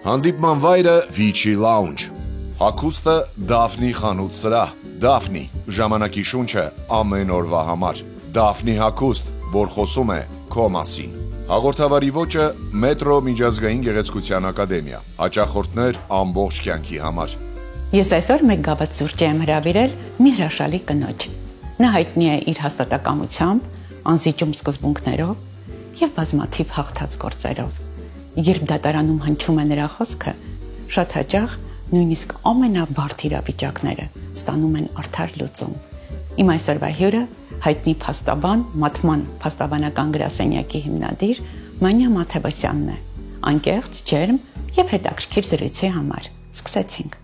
Հանդիպման վայրը Vici Lounge, հագուստը Daphne խանութ սրահ, Daphne ժամանակի շունչը ամեն օրվա համար, Daphne հագուստ, որ խոսում է քո մասին։ Հաղորդավարի ոճը Մետրո միջազգային գեղեցկության ակադեմիա, հաճախորդներ ամբողջ կյանքի համար։ Ես այսօր մեկ գավաթ սուրճ եմ հրավիրել մի հրաշալի կնոջ։ Նա հայտնի է իր հաստատակամությամբ, անզիջում սկզբունքներով եւ բազմաթիվ հաղթած գործերով։ Երբ դատարանում հնչում է նրա խոսքը, շատ հաճախ նույնիսկ ամենաբարդ իրավիճակները ստանում են արդար լուծում։ Իմ այսօրվա հյուրը հայտնի փաստաբան, մատման փաստաբանական գրասենյակի հիմնադիր Մանյա Մաթևոսյանն է։ Անկեղծ, ջերմ եւ հետաքրքիր զրույցի համար։ Սկսեցինք։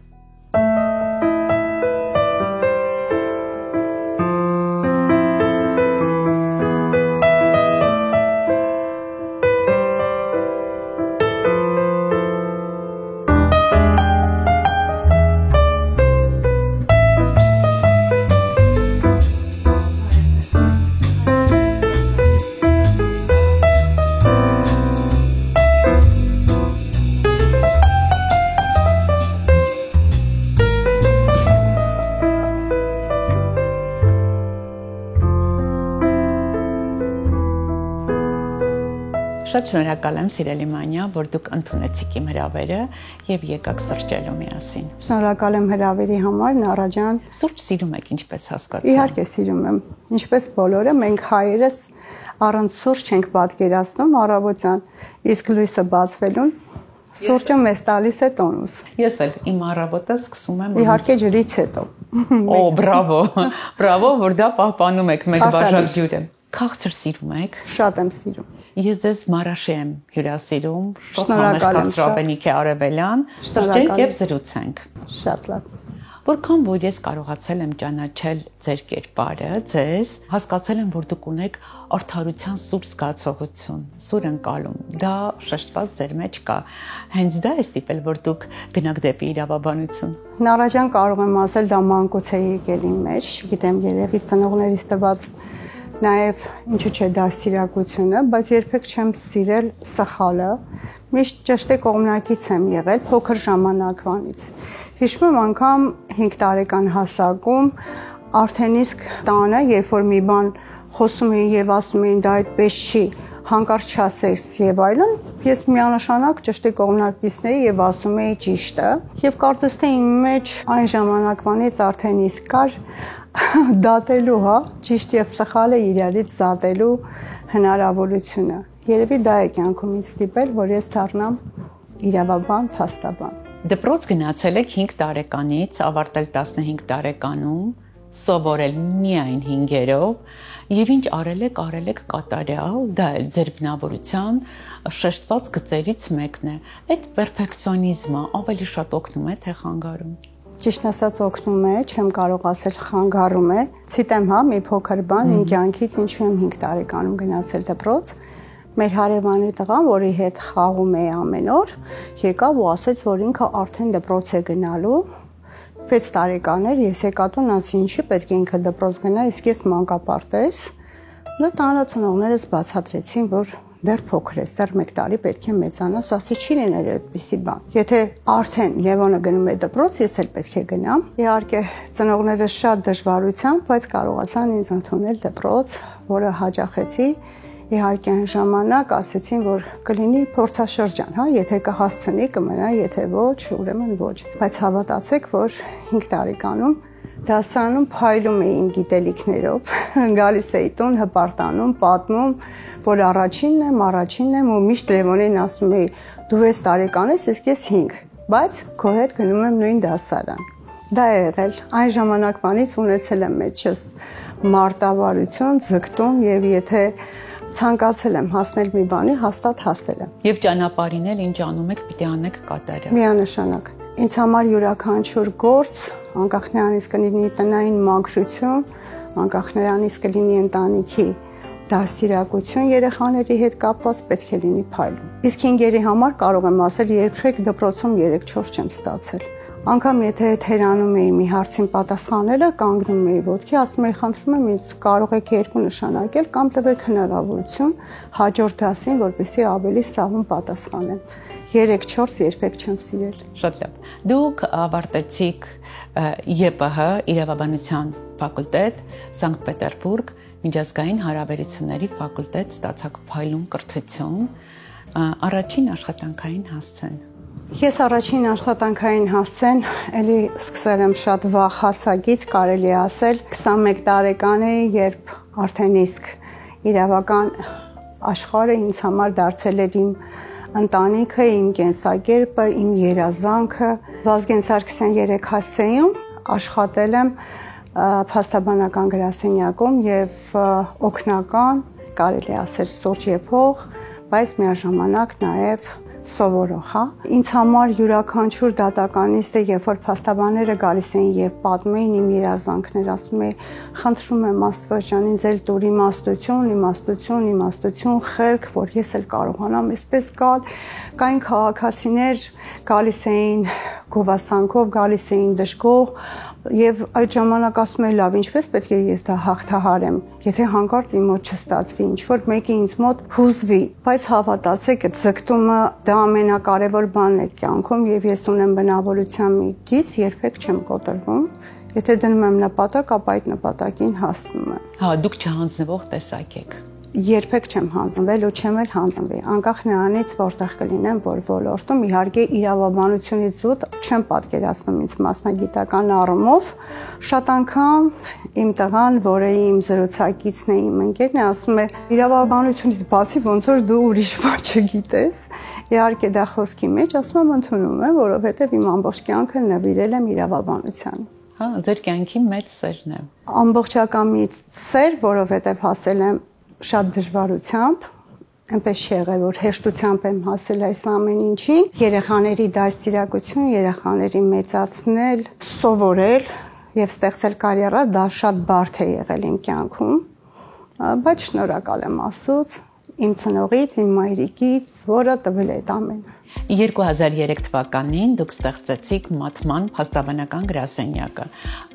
Շատ շնորհակալ եմ, սիրելի Մանյա, որ դուք ընդունեցիք իմ հրավերը եւ եկաք սրճելու միասին։ Շնորհակալ եմ հրավերի համար, Նորա ջան։ Սուրճ սիրում եք, ինչպես հասկացա։ Իհարկե սիրում եմ։ Ինչպես բոլորը, մենք հայերս առանց սուրճ չենք պատկերացնում առավոտյան, իսկ լույսը բացվելուն սուրճը մեզ տալիս է տոնուս։ Ես էլ իմ առավոտը սկսում եմ իհարկե ջրից հետո։ Օ, բրավո։ Բրավո, որ դա պահպանում եք մեկ բաժակ ջուրը։ Քաղցր սիրում եք։ Շատ եմ սիրում։ Ես ձեզ Մարաշի եմ հյուրասիրում, Շնորհակալ եմ, Ռաբենիկի Արևելյան, սրճենք եւ զրուցենք։ Շատ լավ։ Որքան որ ես կարողացել եմ ճանաչել ձեր կերպարը, ձեզ, հասկացել եմ, որ դուք ունեք արդարության սուր զգացողություն, սուր ընկալում։ Դա շեշտված ձեր մեջ կա։ Հենց դա է ստիպել, որ դուք գնաք դեպի իրավաբանություն։ Նորա ջան, կարող եմ ասել, դա մանկուց է եկել իմ մեջ, չգիտեմ, երևի ծնողներիս տված նաև ինչու՞ չէ դաստիարակությունը, բայց երբեք չեմ սիրել սխալը։ Միշտ ճշտի կողմնակից եմ եղել փոքր ժամանակվանից։ Հիշում եմ անգամ 5 տարեկան հասակում արդեն իսկ տանը, երբ որ մի բան խոսում էին եւ ասում էին դա այդպես չի, հանկարծ չասես եւ այլն, ես միանշանակ ճշտի կողմնակիցն էի եւ ասում էի ճիշտը եւ կարծես թե իմ մեջ այն ժամանակվանից արդեն իսկ կար դատելու, հա, ճիշտ եւ սխալը իրարից զատելու հնարավորությունը։ Երևի դա է կյանքում ինձ ստիպել, որ ես դառնամ իրավաբան, փաստաբան։ Դպրոց գնացել եք 5 տարեկանից, ավարտել 15 տարեկանում, սովորել միայն 5-երով եւ ինչ արել եք կատարյալ, դա էլ ձեր բնավորության շեշտված գծերից մեկն է։ Այդ պերֆեկցիոնիզմը ավելի շատ օգնում է, թե խանգարում։ Ճիշտ ասած օգնում է, չեմ կարող ասել խանգարում է։ Ցիտեմ, հա, մի փոքր բան իմ կյանքից, ինչու եմ 5 տարեկանում գնացել դպրոց։ Մեր հարևանի տղան, որի հետ խաղում էի ամեն օր, եկավ ու ասեց, որ ինքը արդեն դպրոց է գնալու։ 6 տարեկան էր, ես եկա տուն, ասի ինչի պետք է ինքը դպրոց գնա, իսկ ես մանկապարտեզ։ Նա տանը ծնողներս բացատրեցին, որ դեռ փոքր ես, դեռ 1 տարի պետք է մեծանաս, ասի չի լինել այդպիսի բան։ Եթե արդեն Լևոնը գնում է դպրոց, ես էլ պետք է գնամ։ Իհարկե, ծնողներս շատ դժվարությամբ, բայց կարողացան ինձ ընդունել դպրոց, որը հաճախեցի։ Իհարկե այն ժամանակ ասեցին, որ կլինի փորձաշրջան, հա, եթե կհասցնի կմնա, եթե ոչ, ուրեմն ոչ։ Բայց հավատացեք, որ 5 տարեկանում դասարանում փայլում էի իմ գիտելիքներով, գալիս էի տուն, հպարտանում, պատմում, որ առաջինն եմ ու միշտ Լևոնին ասում էի, դու 6 տարեկան ես, իսկ ես 5, բայց քո հետ գնում եմ նույն դասարան։ Դա է եղել, այն ժամանակվանից ունեցել եմ մեջս մարտավարություն, ձգտում եւ եթե ցանկացել եմ հասնել մի բանի, հաստատ հասել եմ։ Եվ ճանապարհին էլ ինչ անում եք, պիտի անեք կատարյալ։ Միանշանակ։ Ինձ համար յուրաքանչյուր գործ, անկախ նրանից կլինի տնային մաքրություն, անկախ նրանից կլինի ընտանիքի դաստիարակություն երեխաների հետ կապված, պետք է լինի փայլուն։ Իսկ 5-երի համար կարող եմ ասել, երբեք դպրոցում 3-4 չեմ ստացել։ Անկամ եթե թերանում էի մի հարցին պատասխանելը, կանգնում էի ոտքի, ասում էի, խնդրում եմ, ինձ կարող եք 2 նշանակել կամ տվեք հնարավորություն հաջորդ դասին, որպեսզի ավելի սահուն պատասխանեմ։ 3-4 երբեք չեմ սիրել։ Շատ լավ։ Դուք ավարտեցիք ԵՊՀ իրավաբանության ֆակուլտետ, Սանկտ Պետերբուրգ, միջազգային հարաբերությունների ֆակուլտետ, ստացաք փայլուն կրթություն, առաջին աշխատանքային հասցեն։ Ես առաջին աշխատանքային հասցեն էլի սկսել եմ շատ վաղ հասակից, կարելի է ասել, 21 տարեկան էի, երբ արդեն իսկ իրավական աշխարհը ինձ համար դարձել էր իմ ընտանիքը, իմ կենսակերպը, իմ երազանքը։ Վազգեն Սարգսյան 3 հասցեում աշխատել եմ փաստաբանական գրասենյակում եւ օգնական, կարելի ասել սուրճ եփող, բայց միաժամանակ նաեւ սովորող, հա։ Ինձ համար յուրաքանչյուր դատականիստը, երբ որ փաստաբանները գալիս էին եւ պատմեին իմ երազանքներ, ասում էի, խնդրում եմ Աստված ջան, ինձ էլ տուր իմաստություն, խելք, որ ես էլ կարողանամ այսպես գալ։ Կային քաղաքացիներ, գալիս էին գովասանքով, գալիս էին դժգոհ, եւ այդ ժամանակ ասում էի, լավ, ինչպես պետք է ես դա հաղթահարեմ, եթե հանկարծ իմ մոտ չստացվի, ինչ որ մեկը ինձ մոտ հուզվի, բայց հավատացեք, այդ ձգտումը դա ամենակարևոր բանն է կյանքում եւ ես ունեմ բնավորության մի գիծ, երբեք չեմ կոտրվում, եթե դնում եմ նպատակ, ապա այդ նպատակին հասնում եմ։ Հա, դուք չհանձնվող տեսակ եք։ Երբեք չեմ հանձնվել ու չեմ էլ հանձնվի, անկախ նրանից որտեղ կլինեմ, որ ոլորտում, իհարկե իրավաբանությունից զուտ չեմ պատկերացնում ինձ մասնագիտական առումով, շատ անգամ իմ տղան, որը իմ զրուցակիցն է, իմ ընկերն է, ասում է, իրավաբանությունից բացի ոնց որ դու ուրիշ բան չգիտես, իհարկե դա խոսքի մեջ, ասում եմ ընդունում եմ, որովհետև իմ ամբողջ կյանքը նվիրել եմ իրավաբանությանը։ Հա, ձեր կյանքի մեծ սերն է։ Ամբողջակամից սեր, որովհետև հասել եմ շատ դժվարությամբ, այնպես չի եղել, որ հեշտությամբ եմ հասել այս ամեն ինչին, երեխաների դաստիարակություն, երեխաների մեծացնել, սովորել եւ ստեղծել կարիերա, դա շատ բարդ է եղել իմ կյանքում, բայց շնորհակալ եմ Աստծուց, իմ ծնողից, իմ մայրիկից, որը տվել է այդ ամենը։ 2003 թվականին դուք ստեղծեցիք մաթման փաստաբանական գրասենյակը։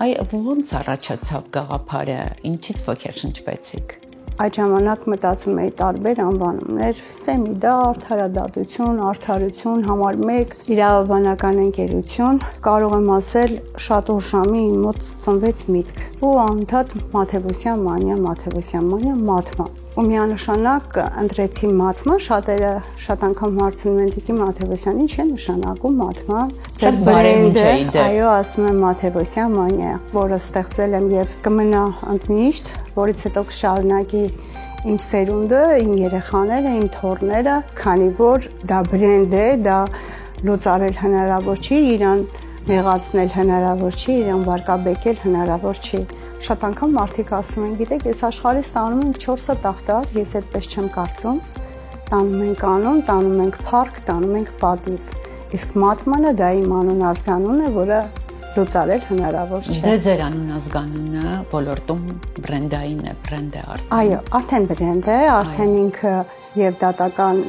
Այ ո՞նց առաջացավ գաղափարը, ինչից ոգեշնչվեցիք։ Այդ ժամանակ մտածում էի տարբեր անվանումներ, Ֆեմիդա, արդարադատություն, արդարություն, համար 1, իրավաբանական ընկերություն, կարող եմ ասել, շատ ուշամի իմ մոտ ծնվեց միտք։ Ու անընդհատ Մաթևոսյան Մանյա, մաթման։ Ու միանշանակ ընտրեցի մաթման, շատերը շատ անգամ հարցնում են Տիկի Մաթևոսյան, ինչ է նշանակում մաթման։ Ձեր բարենջը, այո, ասում եմ Մաթևոսյան Մանյա, որը ստեղծել եմ եւ կմնա ընդմիշտ, որից հետո կշարունակի իմ սերունդը, իմ երեխաները, իմ թոռները, քանի որ դա բրենդ է, դա լուծարել հնարավոր չի, իրան մեղացնել հնարավոր չի, իրան վարկաբեկել հնարավոր չի։ Շատ անգամ մարդիկ ասում են, գիտեք, ես աշխարհից տանում ենք 4 տախտակ, ես այդպես չեմ կարծում։ Տանում ենք անուն, տանում ենք փառք, տանում ենք պատիվ։ Իսկ մաթմանը դա իմ անուն ազգանունն է, որը լուծարել հնարավոր չէ։ Դե ձեր անուն ազգանունը ոլորտում բրենդային է, բրենդ է արդեն։ Այո, արդեն բրենդ է, արդեն ինքը եւ դատական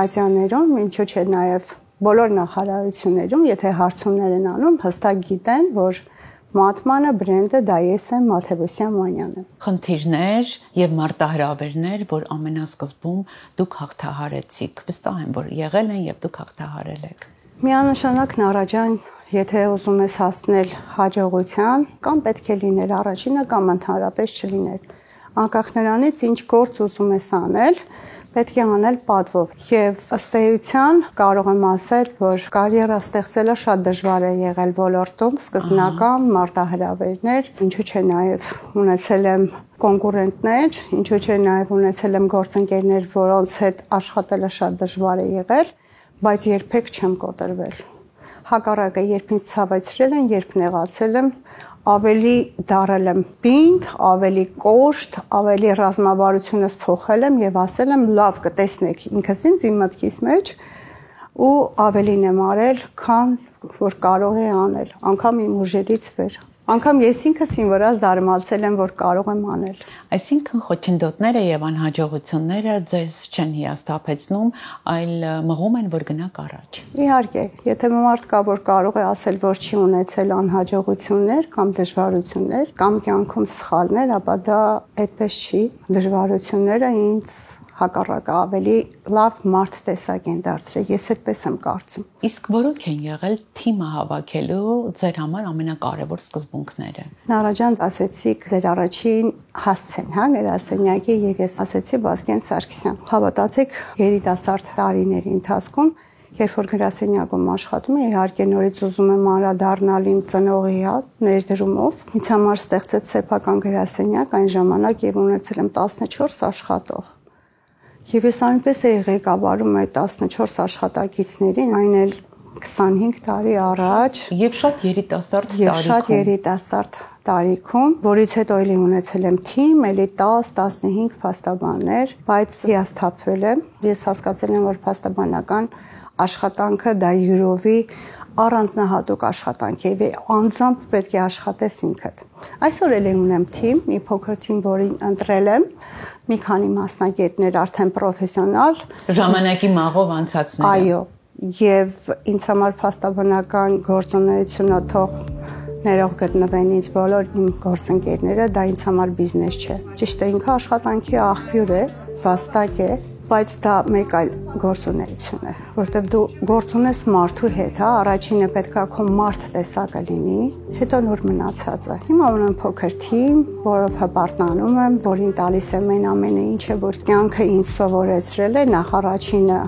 ատյաններում, ինչու՞ չէ նաեւ բոլոր նախարարություններում, եթե հարցումներ են անում, հստակ գիտեն, որ մաթմանը բրենդը դա ես եմ, Մաթևոսյան Մանյանը։ Խնդիրներ եւ մարտահրավերներ, որ ամենասկզբում դուք հաղթահարեցիք, վստահ եմ, որ եղել են եւ դուք հաղթահարել եք։ Միանշանակ Նարաջան, եթե ուզում ես հասնել հաջողության, կամ պետք է լինել առաջինը, կամ ընդհանրապես չլինել։ Անկախ նրանից, ինչ գործ ուզում ես անել, պետք է անել պատվով եւ ըստ էության կարող եմ ասել, որ կարիերա ստեղծելը շատ դժվար է եղել ոլորտում, սկզբնական մարտահրավերներ, ինչու՞ չէ նաեւ ունեցել եմ կոնկուրենտներ, ինչու՞ չէ նաեւ ունեցել եմ գործընկերներ, որոնց հետ աշխատելը շատ դժվար է եղել, բայց երբեք չեմ կոտրվել։ Հակառակը, երբ ինձ ցավեցրել են, երբ նեղացել եմ, ավելի դարել եմ պինդ, ավելի կոշտ, ավելի ռազմավարությունս փոխել եմ եւ ասել եմ լավ կտեսնեք ինքս ինձ իմ մտքիս մեջ ու ավելին եմ արել, քան որ կարող է անել, անգամ իմ ուժերից վեր։ Անկամ ես ինքս ինձ վրա զարմացել եմ, որ կարող եմ անել։ Այսինքն խոչընդոտները եւ անհաջողությունները ձեզ չեն հիասթափեցնում, այլ մղում են, որ գնաք առաջ։ Իհարկե, եթե մարդ կա, որ կարող է ասել, որ չի ունեցել անհաջողություններ կամ դժվարություններ կամ կյանքում սխալներ, ապա դա այդպես չի։ Դժվարությունները ինձ հակառակը ավելի լավ մարդ տեսակ են դարձրել, ես այդպես եմ կարծում։ Իսկ որոնք են եղել թիմը հավաքելու ձեր համար ամենակարևոր սկզբունքները։ Նարաջան ասեցիք ձեր առաջին հասցեն, հա, գրասենյակի եւ ես ասեցի Վազգեն Սարգսյան։ Հավատացեք, երիտասարդ տարիների ընթացքում, երբ որ գրասենյակում աշխատում եմ, իհարկե նորից ուզում եմ անդրադառնալ իմ ծնողի ներդրումով։ Ինձ համար ստեղծեց սեփական գրասենյակ այն ժամանակ եւ ունեցել եմ 14 աշխատող։ Եվ ես այնպես էի ղեկավարում այդ 14 աշխատակիցներին, այն էլ 25 տարի առաջ եւ շատ երիտասարդ տարիքում։ Եվ շատ երիտասարդ տարիքում, որից հետո էլի ունեցել եմ թիմ, էլի 10-15 փաստաբաններ, բայց հիասթափվել եմ։ Ես հասկացել եմ, որ փաստաբանական աշխատանքը դա յուրովի առանձնահատուկ աշխատանք է եւ անձամբ պետք է աշխատես ինքդ։ Այսօր էլ ունեմ թիմ, մի փոքր թիմ, որին ընտրել եմ, մի քանի մասնագետներ արդեն պրոֆեսիոնալ, ժամանակի մաղով անցածներ։ Այո, եւ ինձ համար փաստաբանական գործունեությունը թող ներող գտնվեն ինձ բոլոր իմ գործընկերները, դա ինձ համար բիզնես չէ։ Ճիշտ է, ինքը աշխատանքի աղբյուր է, վաստակ է, բայց դա մեկ այլ գործունեություն է, որտեղ դու գործ ունես մարդու հետ, հա, առաջինը պետքա քո մարդ տեսակը լինի, հետո նոր մնացածը։ Հիմա ունեմ փոքր թիմ, որով հպարտանում եմ, որին տալիս եմ այն ամենը, ինչը որ կյանքը ինձ սովորեցրել է, նախ առաջինը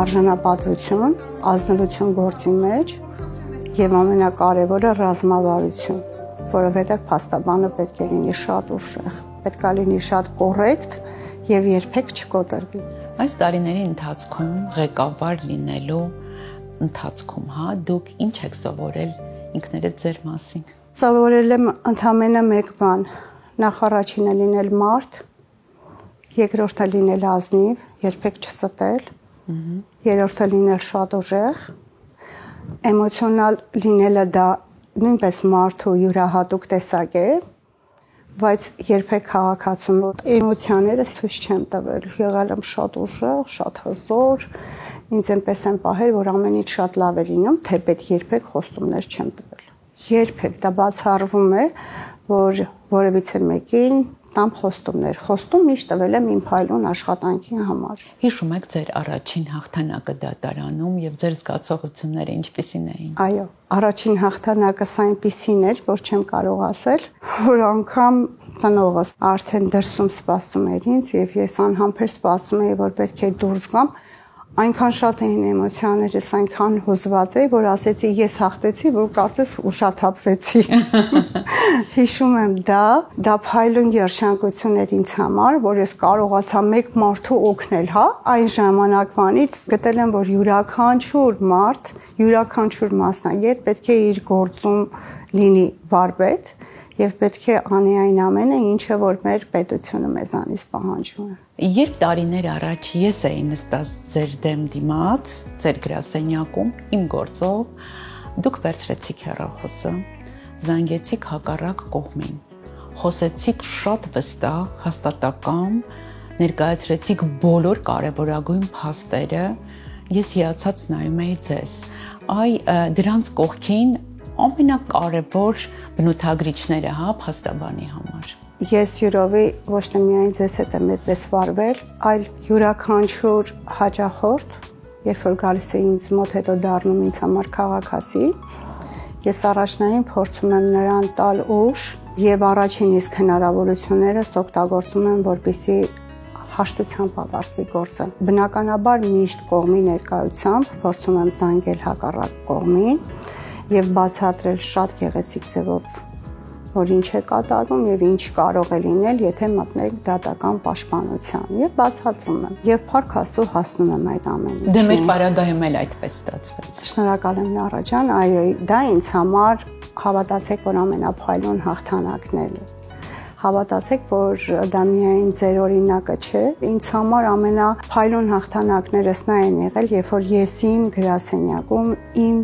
արժանապատվություն, ազնվություն գործի մեջ եւ ամենակարևորը ռազմավարություն, որովհետեւ փաստաբանը պետք է լինի շատ ուժեղ, պետք է լինի շատ կոռեկտ եւ երբեք չկոտրվի։ Այս տարիների ընթացքում ղեկավար լինելու ընթացքում, հա, դուք ինչ եք սովորել ինքներդ ձեր մասին։ Սովորել եմ ընդամենը մեկ բան, նախ առաջինը լինել մարդ, երկրորդը լինել ազնիվ, երբեք չստել, երրորդը լինել շատ ուժեղ, էմոցիոնալ լինելը դա նույնպես մարդու յուրահատուկ տեսակ է, բայց երբեք քաղաքացում էմոցիաները ցույց չեմ տվել, եղել եմ շատ ուժեղ, շատ հզոր, ինձ այնպես եմ պահել, որ ամենից շատ լավ է լինում, թեպետ երբեք խոստումներ չեմ տվել։ Երբեք դա բացառվում է, որ որևիցե մեկին տամ խոստումներ։ Խոստում միշտ տվել եմ իմ փայլուն աշխատանքի համար։ Հիշում եք ձեր առաջին հաղթանակը դատարանում եւ ձեր զգացողությունները ինչպիսին էին։ Այո, առաջին հաղթանակս այնպիսին էր, որ չեմ կարող ասել, որ անգամ ծնողս արդեն դրսում սպասում էր ինձ եւ ես անհամբեր սպասում էի, որ պետք է դուրս գամ։ Այնքան շատ էին էմոցիաներս, այնքան հուզված էի, որ ասեցի ես հաղթեցի, որ կարծես ուշաթափվեցի։ Հիշում եմ դա փայլուն երշանկություն էր ինձ համար, որ ես կարողացա մեկ մարդու օգնել, հա, այն ժամանակվանից գտել եմ, որ յուրաքանչյուր մարդ, յուրաքանչյուր մասնագետ պետք է իր գործում լինի վարպետ եւ պետք է անի այն ամենը, ինչը որ մեր պետությունը մեզանից պահանջում է։ Երբ տարիներ առաջ ես էի նստած ձեր դեմ դիմաց, ձեր գրասենյակում, իմ գործով, դուք վերցրեցիք հեռախոսը, զանգեցիք հակառակ կողմին, խոսեցիք շատ վստահ, հաստատակամ, ներկայացրեցիք բոլոր կարևորագույն փաստերը, ես հիացած նայում էի ձեզ։ Դրանց կողքին ամենակարևոր բնութագրիչները, հա, փաստաբանի համար։ Ես յուրովի ոչ թե միայն ձեզ հետ եմ այդպես վարվել, այլ յուրաքանչյուր հաճախորդ, երբ որ գալիս է ինձ մոտ, հետո դառնում ինձ համար քաղաքացի, ես առաջնային փորձում եմ նրան տալ ուժ եւ առաջին իսկ հնարավորություններս օգտագործում եմ, որպեսզի հաշտությամբ ավարտվի գործը։ Բնականաբար միշտ կողմի ներկայությամբ փորձում եմ զանգել հակառակ կողմին եւ բացատրել շատ գեղեցիկ ձևով, որ ինչ է կատարվում եւ ինչ կարող է լինել, եթե մտնենք դատական պաշտպանության եւ բացատրում եմ եւ փառք Աստծո հասնում եմ այդ ամենին։ Դե մեր պարագայում էլ այդպես ստացվեց։ Շնորհակալ եմ Նարա ջան, այո, դա ինձ համար հավատացեք, որ ամենափայլուն հաղթանակն է։ Հավատացեք, որ դա միայն ձեր օրինակը չէ, ինձ համար ամենափայլուն հաղթանակներս նա են եղել, երբ որ ես իմ գրասենյակում իմ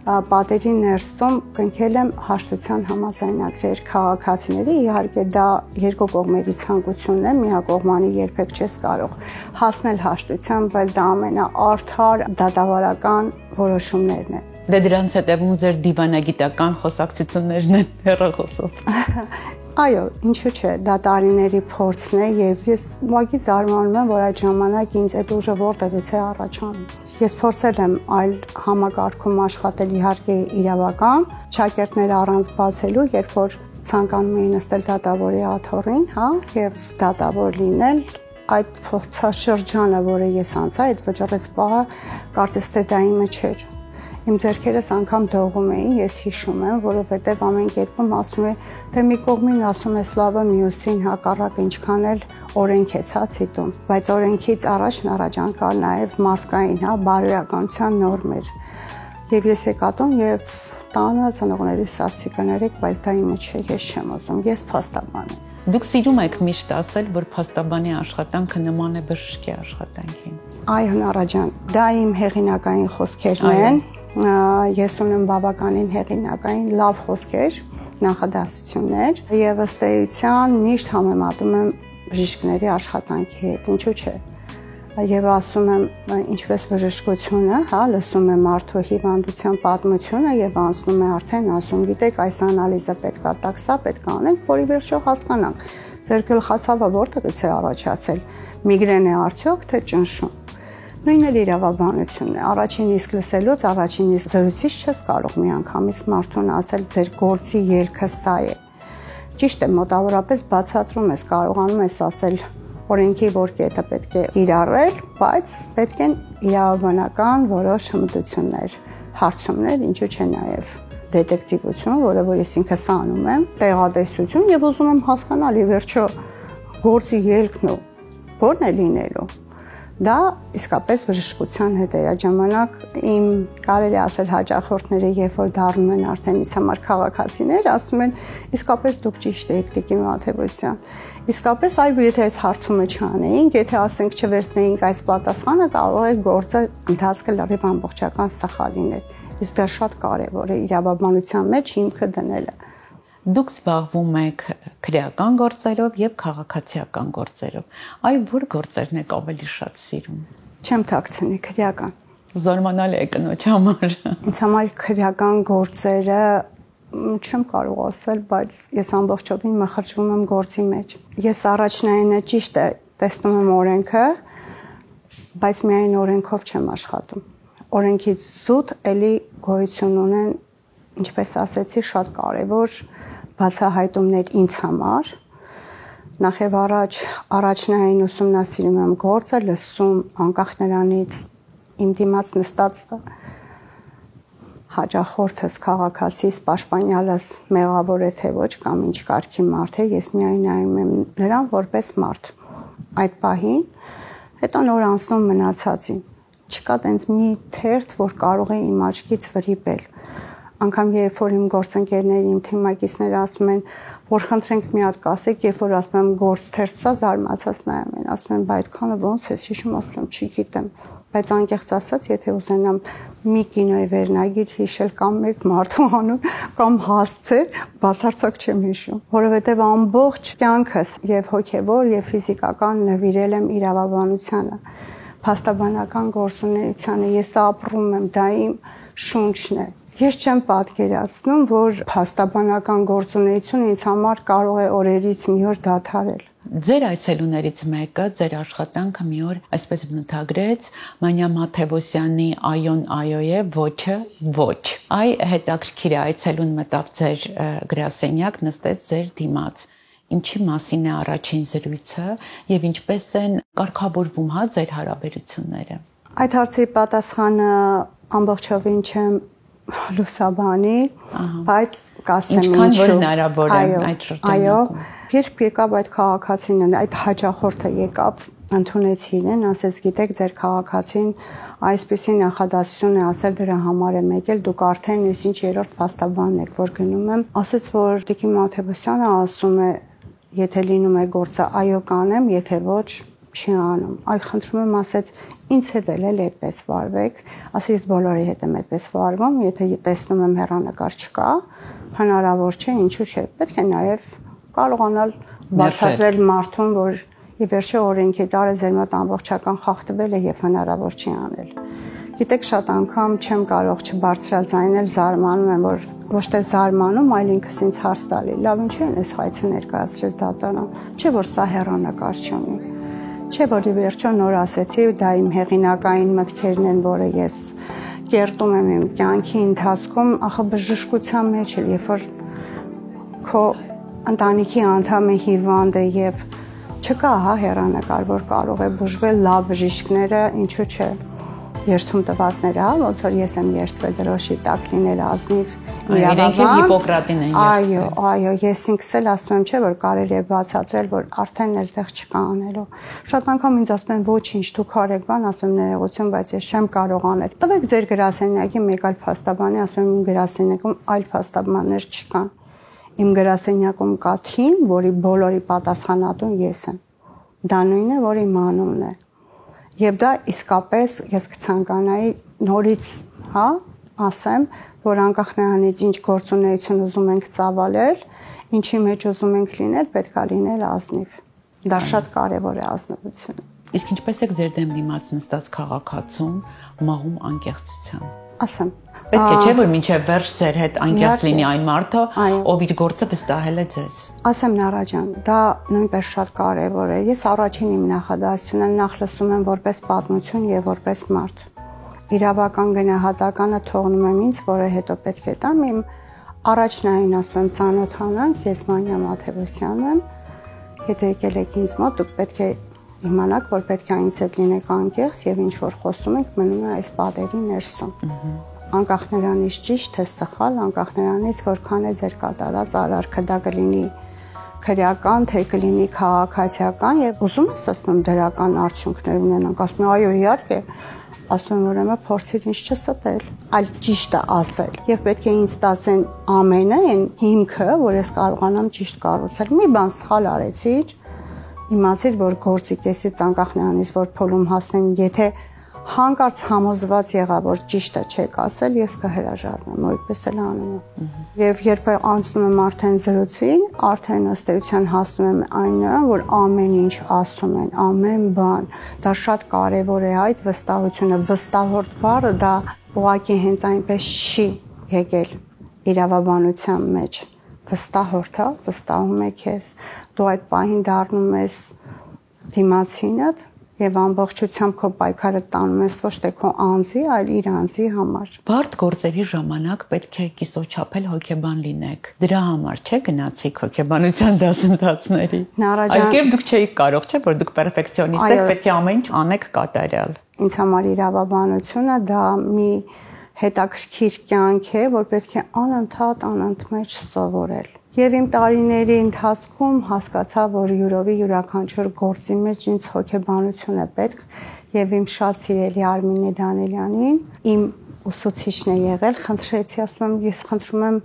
պատերի ներսում կնքել եմ հաշտության համաձայնագրեր քաղաքացիների, իհարկե դա երկու կողմերի ցանկությունն է, միակողմանի երբեք չես կարող հասնել հաշտության, բայց դա ամենաարդար դատավարական որոշումներն են։ Դե դրանց հետևում ձեր դիվանագիտական խոսակցություններն են հեռախոսով։ Այո, ինչու՞ չէ, դա տարիների փորձն է եւ ես ուղղակի զարմանում եմ, որ այդ ժամանակ ինձ այդ ուժը որտեղից է առաջանում։ Ես փորձել եմ այլ համակարգում աշխատել, իհարկե իրավական, շակերտները առանց բացելու, երբ որ ցանկանում էին նստել դատավորի աթոռին, հա, եւ դատավոր լինել, այդ փորձաշրջանը, որը ես անցա, այդ վճռեց պահը, կարծես թե դա իմը չէր։ Իմ ձեռքերս անգամ դողում էին, ես հիշում եմ, որովհետև ամեն կերպում ասում է, թե մի կողմին ասում է սլավը, մյուսին հակառակ ինչքան էլ օրենք է ցածիտում, բայց օրենքից առաջան կար նաև մարդկային, հա, բարոյականության նորմեր։ Եվ ես եկատում եւ տանը ծնողներիս ասի կներեք, բայց դա իմը չէ, ես չեմ ուզում, ես փաստաբան եմ։ Դուք սիրում եք միշտ ասել, որ փաստաբանի աշխատանքը նման է բժշկի աշխատանքին։ Այո, Նարաջան, դա իմ հեղինակային խոսքերն են։ Ես ունեմ բավականին հեղինակային լավ խոսքեր, նախադասություններ եւ ըստ էության միշտ համեմատում եմ բժիշկների աշխատանքի հետ, ինչու՞ չէ։ Եվ ասում եմ, ինչպես բժշկությունը, հա, լսում է մարդու հիվանդության պատմությունը եւ անցնում է արդեն ասում, գիտեք, այս անալիզը պետքա տակ, սա պետք է անենք, որի վերջո հասկանանք։ Ձեր գլխացավը որտեղից է առաջացել, միգրեն է արդյոք թե ճնշում։ Նույնն էլ իրավաբանությունն է։ Առաջին իսկ լսելուց, առաջին իսկ զրույցից չես կարող միանգամից մարդուն ասել ձեր գործի ելքը սա է։ Ճիշտ է, մոտավորապես բացատրում ես, կարողանում ես ասել օրենքի որ կետը պետք է կիրառել, բայց պետք են իրավաբանական որոշ հմտություններ, հարցումներ, ինչու՞ չէ նաև դետեկտիվություն, որը որ ես ինքս անում եմ, տեղատեսություն եւ ուզում եմ հասկանալ, ի վերջո գործի ելքն ու որն է լինելու։ Դա իսկապես բժշկության հետ է, այդ ժամանակ իմ կարելի ասել հաճախորդները, երբ որ դառնում են արդեն ինձ համար քաղաքացիներ, ասում են, իսկապես դուք ճիշտ եք, Տիկին Մաթևոսյան։ Իսկապես այո, եթե այս հարցումը չանեինք, եթե ասենք չվերցնեինք այս պատասխանը, կարող է գործը ընթացքը լրիվ ամբողջական սխալ լինել։ Իսկ դա շատ կարևոր է իրավաբանության մեջ հիմքը դնելը։ Դուք զբաղվում եք քրեական գործերով եւ քաղաքացիական գործերով։ Այ որ գործերն եք ավելի շատ սիրում։ Չեմ թաքցնի քրեական։ Զարմանալի է կնոջ համար։ Ինձ համար քրեական գործերը չեմ կարող ասել, բայց ես ամբողջովին մխրճվում եմ գործի մեջ։ Ես առաջնայինը ճիշտ է, տեսնում եմ օրենքը, բայց միայն օրենքով չեմ աշխատում։ Օրենքից զուտ էլի գոյություն ունեն, ինչպես ասեցի, շատ կարևոր բացահայտումներ ինձ համար։ Նախ եւ առաջնային ուսումնասիրում եմ գործը, լսում անկախ նրանից իմ դիմաց նստած հաճախորդս, քաղաքացիս, պաշտպանյալս մեղավոր է թե ոչ կամ ինչ կարգի մարդ է, ես միայն նայում եմ նրան որպես մարդ։ Այդ պահին, հետո նոր անցնում մնացածին։ Չկա տենց մի թերթ, որ կարող է իմ աչքից վրիպել։ Անկամ երբ որ իմ գործընկերների, իմ թիմակիցները ասում են, որ խնդրենք մի հատ կասեք, երբ որ ասում եմ գործ թերթսա, զարմացած նայում են, ասում են, բայց այդքանը ոնց է, հիշում, ասում եմ, չգիտեմ, բայց անկեղծ ասած, եթե ուզենամ մի կինոյի վերնագիր հիշել կամ մեկ մարդու անուն կամ հասցե, բացարձակ չեմ հիշում, որովհետև ամբողջ կյանքս եւ հոգեվոր եւ ֆիզիկական նվիրել եմ իրավաբանությանը, փաստաբանական գործունեությանը, ես ապրում եմ, դա իմ շունչն է։ Ես չեմ պատկերացնում, որ փաստաբանական գործունեությունը ինձ համար կարող է օրերից մի օր դադարել։ Ձեր այցելուներից մեկը ձեր աշխատանքը մի օր այսպես բնութագրեց Մանյա Մաթևոսյանի այոն այո է, ոչը ոչ։ Այ հետաքրքիր է, այցելուն մտավ ձեր գրասենյակ, նստեց ձեր դիմաց։ Ինչի մասին է առաջին զրույցը եւ ինչպես են կարգավորվում հա ձեր հարաբերությունները։ Այդ հարցի պատասխանը ամբողջովին չեմ լուսաբանի, բայց կասեմ ինչու։ Ինչքան որ հնարավոր է այդ շրջանում։ Այո, երբ եկավ այդ քաղաքացին, այդ հաճախորդը եկավ, ընդունեցի իրեն, ասեց, գիտեք, ձեր քաղաքացին այսպիսի նախադասություն է ասել, դրա համար եմ եկել, դուք արդեն ինչ երրորդ փաստաբանն եք, որ գնում եմ, ասեց, որ Տիկին Մաթևոսյանը ասում է, եթե լինում է գործը այո կանեմ, եթե ոչ չի անում։ Այ խնդրում եմ ասեց, ինձ հետ էլ այդպես վարվեք, ասի ես բոլորի հետ եմ այդպես վարվում, եթե տեսնում եմ հեռանկար չկա, հնարավոր չէ, ինչու՞ չէ։ Պետք է նաև կարողանալ բացատրել մարդուն, որ ի վերջո օրենքի տարեզեր մոտ ամբողջական խախտվել է եւ հնարավոր չի անել։ Գիտեք, շատ անգամ չեմ կարող չբարձրալ ձայնել, զարմանում եմ, որ ոչ թե զարմանում, այլ ինքս ինձ հարց տալի։ Լավ, ինչու են այս հայցը ներկայացրել դատարան։ Չէ՞ որ սա հեռանկար չունի։ Չէ՞ որ ի վերջո նոր ասեցի, դա իմ հեղինակային մտքերն են, որը ես կերտում եմ իմ կյանքի ընթացքում, ախը բժշկության մեջ էլ, երբ որ քո ընտանիքի անդամը հիվանդ է եւ չկա հա հեռանկար, որ կարող է բուժվել լավ բժիշկները, ինչու՞ չէ։ Երթում տվածները, հա, ոնց որ ես եմ երթվել դրոշի տակ լինել ազնիվ իրավաբան։ Իրենք Հիպոկրատին են երթվել։ Այո, ես ինքս էլ ասում եմ, չէ, որ կարելի է բացատրել, որ արդեն այդտեղ չկա անելու։ Շատ անգամ ինձ ասում են, ոչինչ, դուք արեք բան, ասում եմ ներողություն, բայց ես չեմ կարող անել։ Տվեք ձեր գրասենյակի մեկ այլ փաստաբանի, ասում եմ, իմ գրասենյակում այլ փաստաբաններ չկան։ Իմ գրասենյակում կա թիմ, որի բոլորի պատասխանատուն ես եմ։ Դա նույնն է, որ իմ անունն է։ Եվ դա իսկապես ես կցանկանայի նորից, հա, ասեմ, որ անկախ նրանից ինչ գործունեություն ուզում ենք ծավալել, ինչի մեջ ուզում ենք լինել, պետք է լինել ազնիվ։ Դա շատ կարևոր է ազնվությունը։ Իսկ ինչպես եք ձեր դեմ դիմաց նստած քաղաքացուն մաղում անկեղծության։ Ասեմ, պետք է չէ որ մինչև վերջ ձեր հետ անկեղծ լինի այն մարդը, ով իր գործը վստահել է ձեզ։ Ասեմ Նարա ջան, դա նույնպես շատ կարևոր է։ Ես առաջին իմ նախադասությունը նախ լսում եմ որպես պատմություն եւ որպես մարդ։ Իրավական գնահատականը թողնում եմ ինձ, որը հետո պետք է տամ իմ առաջնային, ասում եմ, ծանոթանանք, ես Մանյա Մաթևոսյանն եմ։ Եթե եկել եք ինձ մոտ, դուք պետք է իմանաք, որ պետք է ինձ հետ լինեք անկեղծ եւ ինչ որ խոսում եք, մնում է այս պատերի ներսում։ Անկախ նրանից ճիշտ թե սխալ, անկախ նրանից որքան է ձեր կատարած արարքը, դա կլինի քրեական, թե կլինի քաղաքացիական եւ ուզում ես ասում եմ դրական արդյունքներ ունենանք, ասում եմ այո իհարկե, ասում եմ ուրեմն փորձիր ինչ չստել, այլ ճիշտը ասել եւ պետք է ինձ տասեն ամենը այն հիմքը, որ ես կարողանամ ճիշտ կառուցել։ Մի բան սխալ արեցի, իմացիր, որ գործի կեսից անկախ նրանից, որ փոլում հասնեմ, եթե հանկարծ համոզված եղա, որ ճիշտը չեք ասել, ես կհրաժարվեմ, այդպես էլ անում եմ։ Եվ երբ անցնում եմ արդեն զրույցին, արդեն ըստ էության հասնում եմ այն նրան, որ ամեն ինչ ասում են, ամեն բան, դա շատ կարևոր է այդ վստահությունը, վստահորդ բառը դա ուղղակի հենց այնպես չի եկել իրավաբանության մեջ։ Վստահորդ, հա, վստահում է քեզ, դու այդ պահին դառնում ես դիմացինդ եւ ամբողջությամբ քո պայքարը տանում ես ոչ թե քո անձի, այլ իր անձի համար։ Բարդ գործերի ժամանակ պետք է կիսոչափել հոգեբան լինեք։ Դրա համար չէ գնացիք հոգեբանության դասընթացների։ Այլ դուք չէիք կարող, չէ՞ որ դուք պերֆեկցիոնիստ եք, պետք է ամեն ինչ անեք կատարյալ։ Ինձ համար իրավաբանությունը դա մի հետաքրքիր կյանք է, որ պետք է անընդմեջ սովորել։ Եվ իմ տարիների ընթացքում հասկացա, որ յուրաքանչյուր գործի մեջ ինձ հոգեբանություն է պետք, եւ իմ շատ սիրելի Արմինե Դանելյանին, իմ ուսուցիչն է եղել, խնդրեցի, ասում եմ, ես խնդրում եմ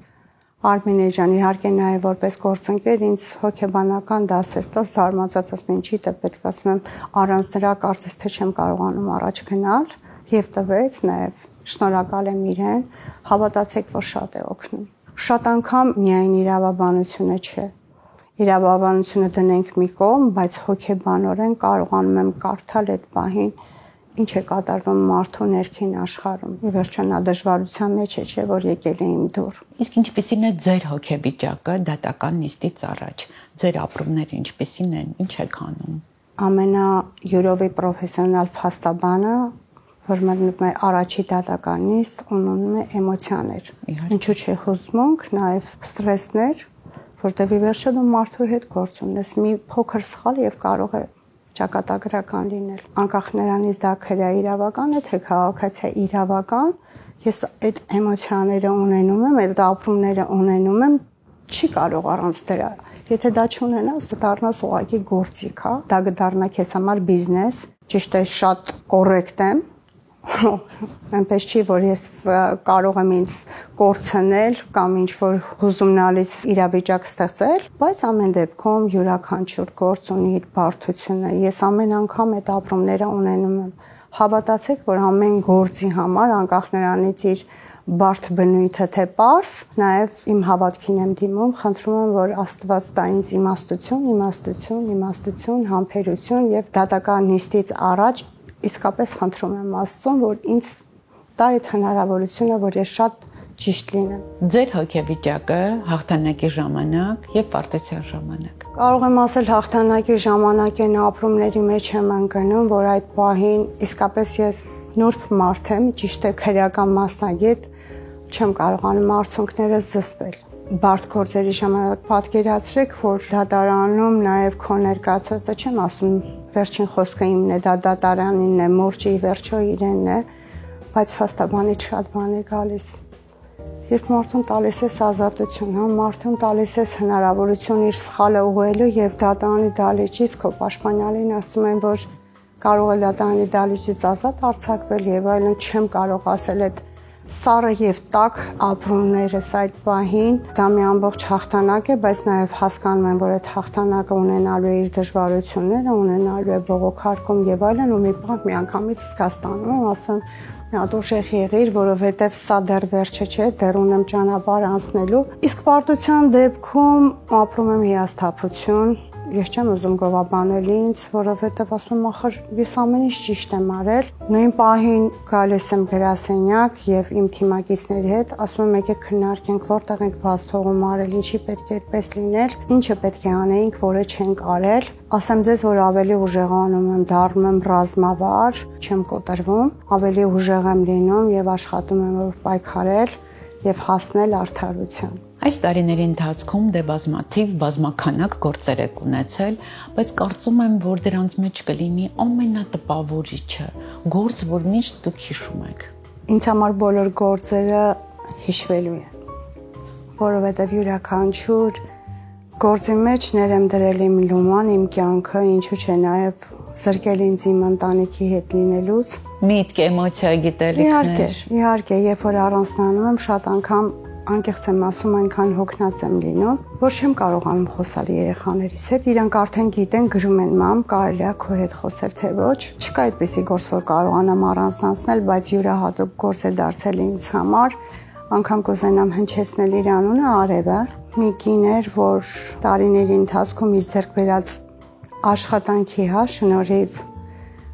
Արմինե ջան, իհարկե նաեւ որպես գործընկեր ինձ հոգեբանական դասեր տա, զարմացած ասում եմ, ինչի՞ է պետք, ասում եմ, առանց դրա կարծես թե չեմ կարողանում առաջ գնալ, եւ տվեց նաեւ, շնորհակալ եմ իրեն, հավատացեք, որ շատ է օգնում։ Շատ անգամ միայն իրավաբանությունը չէ։ Իրավաբանությունը դնենք մի կողմ, բայց հոգեբանորեն կարողանում եմ կարդալ այդ պահին ինչ է կատարվում մարդու ներքին աշխարհում։ Ի վերջո նա դժվարության մեջ է, չէ՞ որ եկել է իմ դուռ։ Իսկ ինչպիսին է ձեր հոգեվիճակը դատական նիստից առաջ։ Ձեր ապրումները ինչպիսին են, ինչ եք անում։ Ամենայուրովի պրոֆեսիոնալ փաստաբանը, որ մտնում է առաջի դատական նիստ, ունենում է էմոցիաներ։ Ինչու՞ չէ հուզմունք, նաև ստրեսներ, որտեղ ի վերջո դու մարդու հետ գործ ունես, մի փոքր սխալ եւ կարող է ճակատագրական լինել։ Անկախ նրանից դա քրեա իրավական է, թե քաղաքացիա իրավական, ես այդ էմոցիաները ունենում եմ, այդ ապրումները ունենում եմ, չի կարող առանց դրա։ Եթե դա չունենաս, դառնաս ուղղակի գործիք, հա, դա կդառնա քեզ համար բիզնես, ճիշտ է, շատ կոռեկտ եմ, այնպես չի, որ ես կարող եմ ինձ կորցնել կամ ինչ-որ հուզումնալից իրավիճակ ստեղծել, բայց ամեն դեպքում յուրաքանչյուր գործ ունի իր բարդությունը։ Ես ամեն անգամ այդ ապրումները ունենում եմ։ Հավատացեք, որ ամեն գործի համար, անկախ նրանից իր բարդ բնույթը թե պարզ, նաև իմ հավատքին եմ դիմում, խնդրում եմ, որ Աստված տա ինձ իմաստություն, համբերություն եւ դատական նիստից առաջ իսկապես խնդրում եմ Աստծուն, որ ինձ տա այդ հնարավորությունը, որ ես շատ ճիշտ լինեմ։ Ձեր հոգեվիճակը հաղթանակի ժամանակ եւ պարտության ժամանակ։ Կարող եմ ասել հաղթանակի ժամանակ այն ապրումների մեջ եմ ընկնում, որ այդ պահին իսկապես ես նուրբ մարդ եմ, ճիշտ է քրեական մասնագետ, չեմ կարողանում արդյունքները զսպել։ Բարդ գործերի ժամանակ պատկերացրեք, որ դատարանում նաև քո ներկայացածը չեմ ասում, վերջին խոսքը իմն է, դա դատարանինն է, մուրճի վերջո իրենն է, բայց փաստաբանից շատ բան է գալիս։ Երբ մարդուն տալիս ես ազատություն, մարդուն տալիս ես հնարավորություն իր սխալը ուղղելու եւ դատարանի դահլիճից քո պաշտպանյալին ասում են, որ կարող է դատարանի դահլիճից ազատ արձակվել եւ այլն, չեմ կարող ասել այդ սառը եւ տաք ապրումներս այդ պահին, դա մի ամբողջ հաղթանակ է, բայց նաեւ հասկանում եմ, որ այդ հաղթանակը ունենալու է իր դժվարությունները, ունենալու է բողոքարկում եւ այլն, ու մի պահ միանգամից զգաստանում եմ, ասում մի հատ ուժեղ եղիր, որովհետև սա դեռ վերջը չէ, դեռ ունեմ ճանապարհ անցնելու։ Իսկ պարտության դեպքում ապրում եմ հիասթափություն, ես չեմ ուզում գովաբանել ինձ, որովհետև ասում եմ, ախր ես ամեն ինչ ճիշտ եմ արել։ Նույն պահին գալիս եմ գրասենյակ եւ իմ թիմակիցների հետ, ասում եմ, եկեք քննարկենք, որտեղ ենք բաց թողում արել, ինչի պետք է այդպես լինել, ինչը պետք է անեինք, որը չենք արել։ Ասեմ ձեզ, որ ավելի ուժեղանում եմ, դառնում եմ ռազմավար, չեմ կոտրվում, ավելի ուժեղ եմ լինում եւ աշխատում եմ որ պայքարել եւ հասնել արդարության։ Այս տարիների ընթացքում դե բազմաքանակ գործեր եք ունեցել, բայց կարծում եմ, որ դրանց մեջ կլինի ամենատպավորիչը, գործ, որ միշտ դուք հիշում եք։ Ինձ համար բոլոր գործերը հիշվելու են, որովհետև յուրաքանչյուր գործի մեջ ներեմ դրել իմ լուման, իմ կյանքը, ինչու՞ չէ նաև զրկել ինձ իմ ընտանիքի հետ լինելուց։ Միտք, էմոցիա, գիտելիքներ։ Իհարկե, երբ որ առանձնանում եմ, շատ անգամ անկեղծ եմ ասում, այնքան հոգնած եմ լինում, որ չեմ կարողանում խոսալ երեխաներիս հետ, իրանք արդեն գիտեն, գրում են մամ, կարելի է քո հետ խոսել թե ոչ։ Չկա այդպիսի գործ, որ կարողանամ առանձնացնել, բայց յուրահատուկ գործ է դարձել ինձ համար, անգամ կուզենամ հնչեցնել իր անունը Արևը, մի կին էր, որ տարիների ընթացքում իր ձեռք բերած աշխատանքի շնորհիվ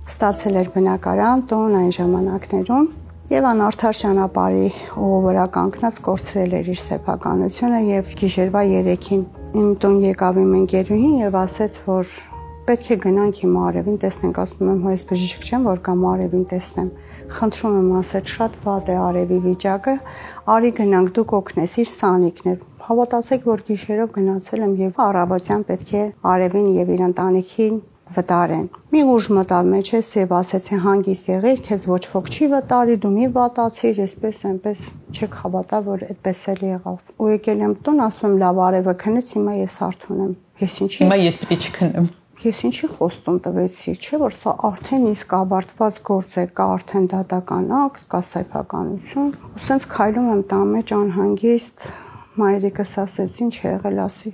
ստացել էր բնակարան, տուն այն ժամանակներում եւ անարդար ճանապարհի վրա կանգնած կորցրել էր իր սեփականությունը եւ գիշերվա 3-ին իմ տուն եկավ իմ ընկերուհին եւ ասեց, որ պետք է գնանք իմ Արևին տեսնենք, ասում եմ, հույս բժիշկ չեմ, որ կամ Արևին տեսնեմ։ Խնդրում եմ, ասեց, շատ վատ է Արևի վիճակը, արի գնանք, դուք օգնես, իր սանիկներ։ Հավատացեք, որ գիշերով գնացել եմ եւ առավոտյան պետք է Արևին եւ իր ընտանիքին վտարեն։ Մի ուժ մտավ մեջս եւ ասեցի հանգիստ եղիր, քեզ ոչ ոք չի վտարի, դու մի վատացիր, այսպես այնպես չեք հավատա, որ այդպես էլ եղավ։ Ու եկել եմ տուն, ասում եմ լավ Արևը քնեց, հիմա ես արթուն եմ։ Ես ինչի։ Հիմա ես պիտի չքնեմ։ Ես ինչի խոստում տվեցի, չէ՞ որ սա արդեն իսկ ավարտված գործ է, կա արդեն դատական ակտ, կա սեփականություն։ Ու սենց քայլում եմ տան մեջ անհանգիստ, մայրիկս ասեց ինչ է եղել, ասի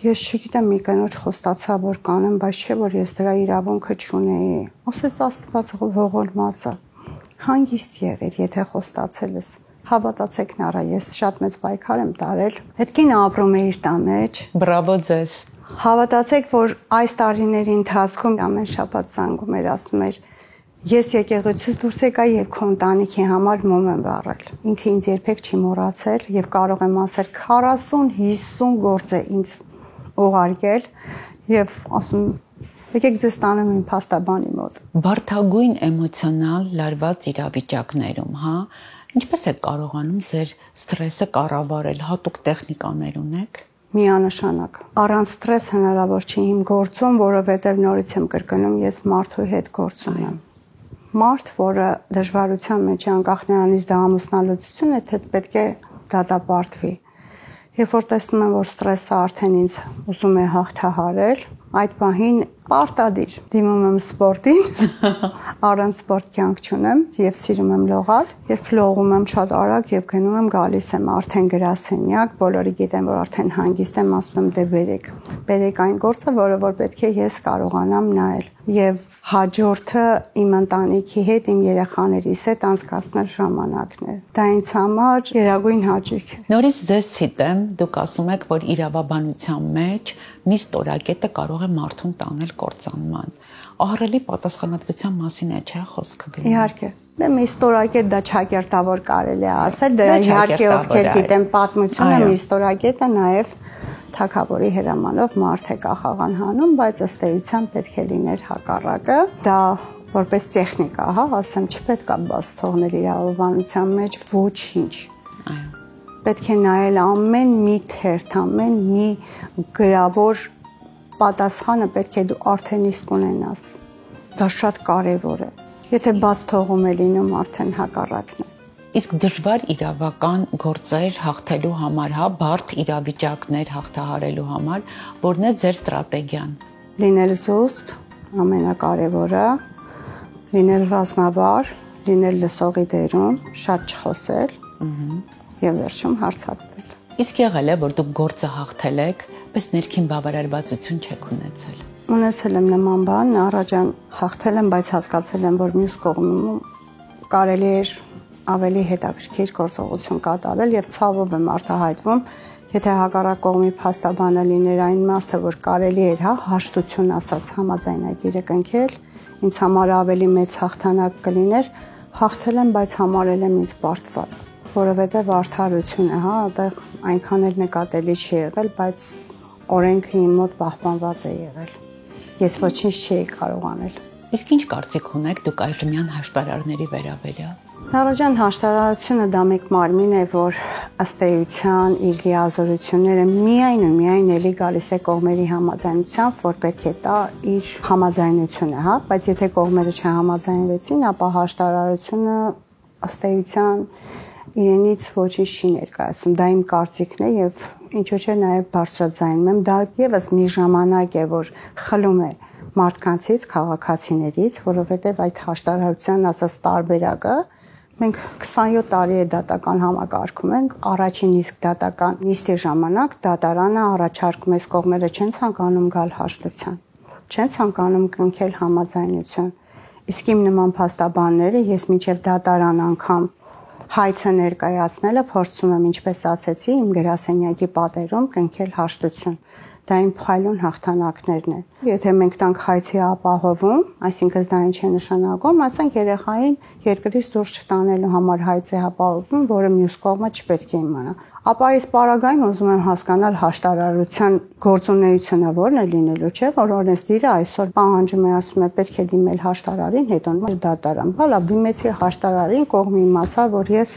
ես չգիտեմ մի կնոջ խոստացա որ կանեմ, բայց չէ որ ես դրա իրավունքը չունեի։ Ասեց Աստված ողորմածը։ Հանգիստ եղիր, եթե խոստացել ես։ Հավատացեք նառա, ես շատ մեծ պայքար եմ տարել։ Այդ կինը ապրում է իր տան մեջ։ Բրավո ձեզ։ Հավատացեք, որ այս տարիների ընթացքում ամեն շաբաթ զանգում էր, ասում էր ես եկեղեցուց դուրս եկա եւ քո ընտանիքի համար մոմ եմ վառել։ Ինքը ինձ երբեք չի մոռացել եւ կարող եմ ասել 40-50 գործ է ինձ ուղարկել եւ ասում եկեք ձեզ տանեմ իմ փաստաբանի մոտ։ Բարդագույն էմոցիոնալ լարված իրավիճակներում, հա, ինչպես եք կարողանում ձեր սթրեսը կառավարել, հատուկ տեխնիկաներ ունեք։ Միանշանակ։ Առանց սթրես հնարավոր չի իմ գործում, որովհետև նորից եմ կրկնում, ես մարդու հետ գործ ունեմ։ Մարդ, որը դժվարության մեջ է, անկախ նրանից դա ամուսնալուծություն է, թե պետք է դատապարտվի։ Երբ որ տեսնում եմ, որ սթրեսը արդեն ինձ ուզում է հաղթահարել, այդ պահին Պարտադիր դիմում եմ սպորտին, առանց սպորտ կյանք չունեմ եւ սիրում եմ լողալ։ Երբ լողում եմ շատ արագ եւ գնում եմ, գալիս եմ արդեն գրասենյակ, բոլորը գիտեն, որ արդեն հանգիստ եմ, ասում եմ դե բերեք այն գործը, որը պետք է ես կարողանամ նայել եւ հաջորդը իմ ընտանիքի հետ, իմ երեխաներիս հետ անցկացնել ժամանակն է։ Դա ինձ համար երագույն հաճույք է։ Նորից ձեզ ցիտեմ, դուք ասում եք, որ իրավաբանության մեջ մի ստորակետը կարող է մարդուն տանել կործանման։ Ահռելի պատասխանատվության մասին է, չէ՞ խոսքը գնում։ Իհարկե։ Դե մի ստորակետ դա ճակերտավոր կարելի է ասել, դա իհարկե ովքեր գիտեն պատմությունը, մի ստորակետը նաև թագավորի հրամանով մարդ է կախաղան հանում, բայց ըստ էության պետք է լիներ հակառակը։ Դա որպես տեխնիկա, հա, ասեմ, չպետք է բաց թողնել իրավաբանության մեջ ոչինչ։ Այո։ Պետք է նայել ամեն մի թերթ, ամեն մի գրավոր պատասխանը պետք է դու արդեն իսկ ունենաս։ Դա շատ կարևոր է։ Եթե բաց թողում է լինում, արդեն հակառակն է։ Իսկ դժվար իրավական գործեր հաղթելու համար, հա, բարդ իրավիճակներ հաղթահարելու համար, որն է ձեր ստրատեգիան։ Լինել զուսպ, ամենակարևորը, լինել ռազմավար, լինել լսողի դերում, շատ չխոսել եւ վերջում հարձակվել։ Իսկ եղել է, որ դուք գործը հաղթել եք, բայց ներքին բավարարվածություն չեք ունեցել։ Ունեցել եմ նման բան, առաջան հաղթել եմ, բայց հասկացել եմ, որ մյուս կողմում կարելի էր ավելի հետաքրքիր գործողություն կատարել եւ ցավով եմ արտահայտվում, եթե հակառակ կողմի փաստաբանը լիներ այն մարդը, որ կարելի էր, հա, հաշտություն ասած համաձայնագիրը կնքել, ինձ համար ավելի մեծ հաղթանակ կլիներ, հաղթել եմ, բայց համարել եմ ինձ պարտված, որովհետեւ արդարությունը, հա, այդտեղ այնքան էլ նկատելի չի եղել, բայց օրենքը իմ մոտ պահպանված է եղել։ Ես ոչինչ չէի կարող անել։ Իսկ ինչ կարծիք ունեք դուք այժմյան հաշտարարների վերաբերյալ։ Նարոջան հաշտարարությունը դա մեկ մարմին է, որ ըստ էության իր լիազորությունները միայն էլի գալիս է կողմերի համաձայնությամբ, որ պետք է տա իր համաձայնությունը, հա, բայց եթե կողմերը չհամաձայնվեցին, ապա հաշտարարությունը ըստ էության իրենից ոչինչ չի ներկայացում։ Դա իմ կարծիքն է եւ ինչու՞ չէ նաեւ բարձրաձայնում եմ, դա եւս մի ժամանակ է, որ խլում է մարդկանցից, քաղաքացիներից, որովհետեւ այդ հաշտարարության ասած տարբերակը մենք 27 տարի է դատական համակարգում ենք, առաջին իսկ դատական նիստի ժամանակ դատարանը առաջարկում է կողմերը չեն ցանկանում գալ հաշտության, չեն ցանկանում կնքել համաձայնություն։ Իսկ իմ նման փաստաբանները ես մինչև դատարան անգամ հայցը ներկայացնելը փորձում եմ, ինչպես ասեցի, իմ գրասենյակի պատերում կնքել հաշտություն։ Դա իմ փայլուն հաղթանակներն են։ Եթե մենք տանք հայցի ապահովում, այսինքն դա ինչ է նշանակում, ասենք երեխային երկրից դուրս չտանելու համար հայց է ապահովում, որը մյուս կողմը չպետք է իմանա։ Ապա այս պարագայում ուզում եմ հասկանալ հաշտարարության գործունեությունը որն է լինելու, չէ՞, որ օրենսդիրը այսօր պահանջում է, ասում է պետք է դիմել հաշտարարին, հետո դատարան։ Բա լավ, դիմեցի հաշտարարին, կողմը իմացա, որ ես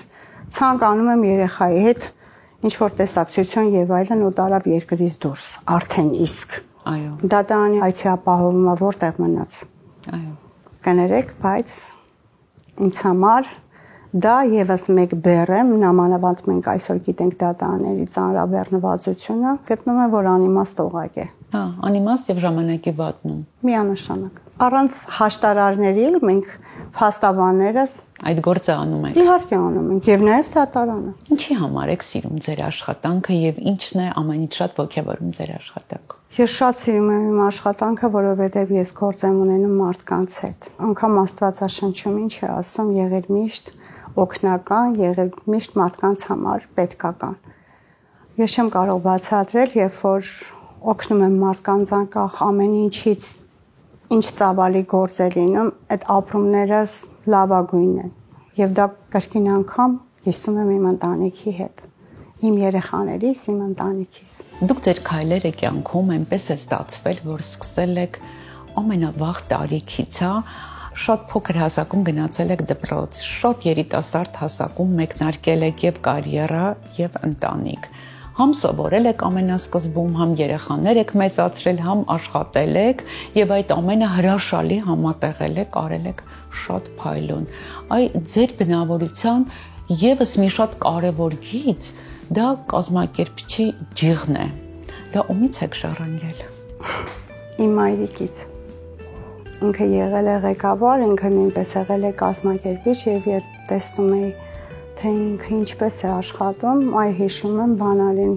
ցանկանում եմ երեխայի հետ ինչ որ տեսակցություն եւ այլն ու տարավ երկրից դուրս, արդեն իսկ։ Այո։ Դատարանի հայցի ապահովումը որտեղ մնաց։ Այո։ Կներեք, բայց ինձ համար դա եւս մեկ բեռ է, նամանավանդ մենք այսօր գիտենք դատարանների ծանրաբեռնվածությունը, գտնում եմ, որ անիմաստ օղակ է։ Հա, անիմաստ եւ ժամանակի վատնում։ Միանշանակ։ Առանց հաշտարարների մենք փաստաբաններս այդ գործը անում եք։ Իհարկե անում ենք եւ նաեւ դատարանը։ Ինչի համար եք սիրում ձեր աշխատանքը եւ ինչն է ամենից շատ ոգևորում ձեր աշխատանքը։ Ես շատ սիրում եմ իմ աշխատանքը, որովհետեւ ես գործ եմ ունենում մարդկանց հետ։ Անկամ Աստվածաշնչում ինչ է ասում, եղել միշտ օգնական, եղել միշտ մարդկանց համար պետքական։ Ես չեմ կարող բացատրել, երբ որ օգնում եմ մարդկանց անկախ ամեն ինչից, ինչ ծավալի գործ է լինում, այդ ապրումներս լավագույնն են։ Եվ դա կրկին անգամ հիշում եմ իմ ընտանիքի հետ, իմ երեխաներիս, իմ ընտանիքիս։ Դուք ձեր քայլերը կյանքում այնպես է ստացվել, որ սկսել եք ամենավաղ տարիքից, հա, շատ փոքր հասակում գնացել եք դպրոց, շատ երիտասարդ հասակում մեկնարկել եք եւ կարիերա եւ ընտանիք։ Համ սովորել եք ամենասկզբում, համ երեխաներ եք մեծացրել, համ աշխատել եք եւ այդ ամենը հրաշալի համատեղել եք, արել եք շատ փայլուն։ Այ ձեր բնավորության եւս մի շատ կարեւոր գիծ դա կազմակերպչի ջիղն է։ Դա ումից եք ժառանգել։ Իմ մայրիկից։ ինքը եղել է ղեկավար, ինքը նույնպես եղել է կազմակերպիչ եւ երբ տեսնում էի թե ինքը ինչպես է աշխատում, այ հիշում եմ բանալին